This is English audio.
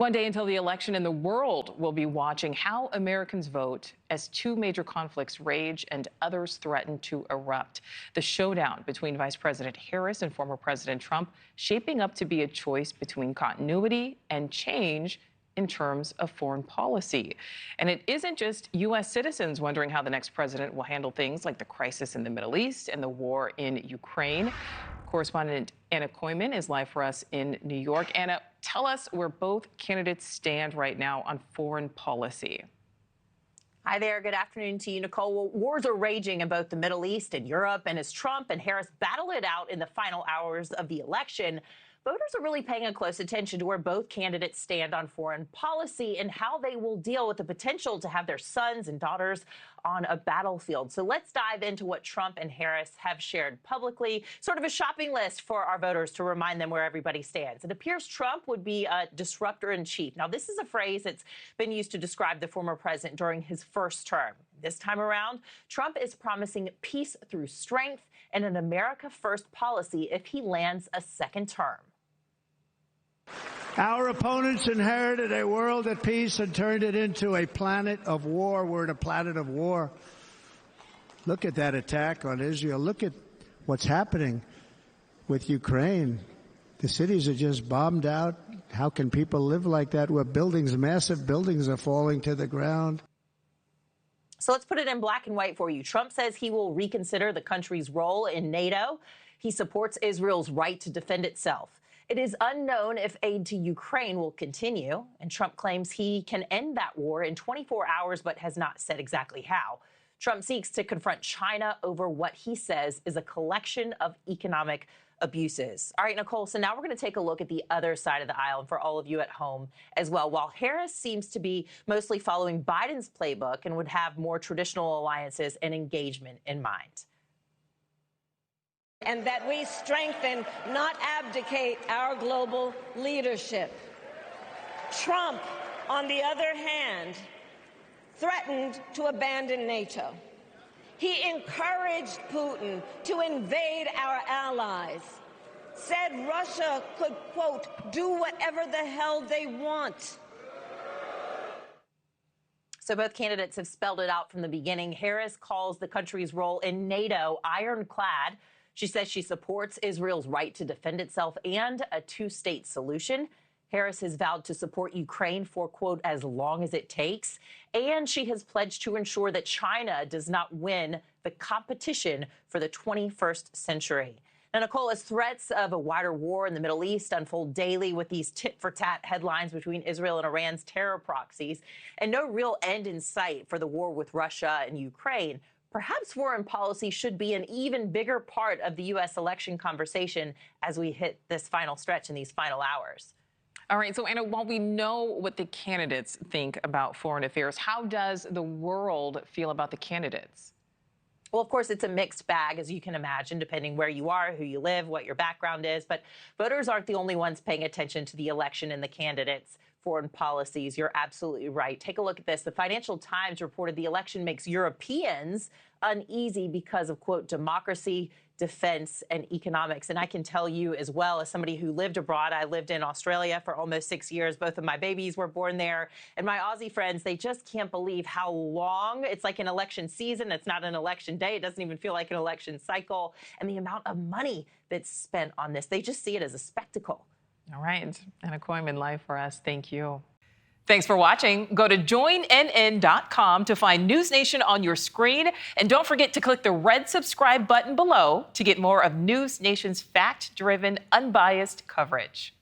One day until the election, and the world will be watching how Americans vote as two major conflicts rage and others threaten to erupt. The showdown between Vice President Harris and former President Trump shaping up to be a choice between continuity and change in terms of foreign policy. And it isn't just U.S. citizens wondering how the next president will handle things like the crisis in the Middle East and the war in Ukraine. Correspondent Anna Kooiman is live for us in New York. Anna, tell us where both candidates stand right now on foreign policy. Hi there. Good afternoon to you, Nichole. Well, wars are raging in both the Middle East and Europe, and as Trump and Harris battle it out in the final hours of the election, voters are really paying a close attention to where both candidates stand on foreign policy and how they will deal with the potential to have their sons and daughters on a battlefield. So let's dive into what Trump and Harris have shared publicly, sort of a shopping list for our voters to remind them where everybody stands. It appears Trump would be a disruptor in chief. Now, this is a phrase that's been used to describe the former president during his first term. This time around, Trump is promising peace through strength and an America First policy if he lands a second term. Our opponents inherited a world at peace and turned it into a planet of war. We're in a planet of war. Look at that attack on Israel. Look at what's happening with Ukraine. The cities are just bombed out. How can people live like that where buildings, massive buildings, are falling to the ground? So let's put it in black and white for you. Trump says he will reconsider the country's role in NATO. He supports Israel's right to defend itself. It is unknown if aid to Ukraine will continue, and Trump claims he can end that war in 24 hours, but has not said exactly how. Trump seeks to confront China over what he says is a collection of economic abuses. All right, Nichole, so now we're going to take a look at the other side of the aisle, and for all of you at home as well. While Harris seems to be mostly following Biden's playbook and would have more traditional alliances and engagement in mind. And that we strengthen, not abdicate, our global leadership. Trump, on the other hand, threatened to abandon NATO. He encouraged Putin to invade our allies, said Russia could, quote, do whatever the hell they want. So both candidates have spelled it out from the beginning. Harris calls the country's role in NATO ironclad. She says she supports Israel's right to defend itself and a two-state solution. Harris has vowed to support Ukraine for, quote, as long as it takes. And she has pledged to ensure that China does not win the competition for the 21st century. Now, Nichole, as threats of a wider war in the Middle East unfold daily with these tit-for-tat headlines between Israel and Iran's terror proxies, and no real end in sight for the war with Russia and Ukraine, perhaps foreign policy should be an even bigger part of the U.S. election conversation as we hit this final stretch in these final hours. All right, so Anna, while we know what the candidates think about foreign affairs, how does the world feel about the candidates? Well, of course, it's a mixed bag, as you can imagine, depending where you are, who you live, what your background is. But voters aren't the only ones paying attention to the election and the candidates' foreign policies. You're absolutely right. Take a look at this. The Financial Times reported the election makes Europeans uneasy because of, quote, democracy, defense, and economics. And I can tell you as well, as somebody who lived abroad, I lived in Australia for almost 6 years. Both of my babies were born there. And my Aussie friends, they just can't believe how long it's like an election season. It's not an election day. It doesn't even feel like an election cycle. And the amount of money that's spent on this, they just see it as a spectacle. All right. Anna Kooiman live for us. Thank you. Thanks for watching. Go to joinnn.com to find NewsNation on your screen. And don't forget to click the red subscribe button below to get more of NewsNation's fact-driven, unbiased coverage.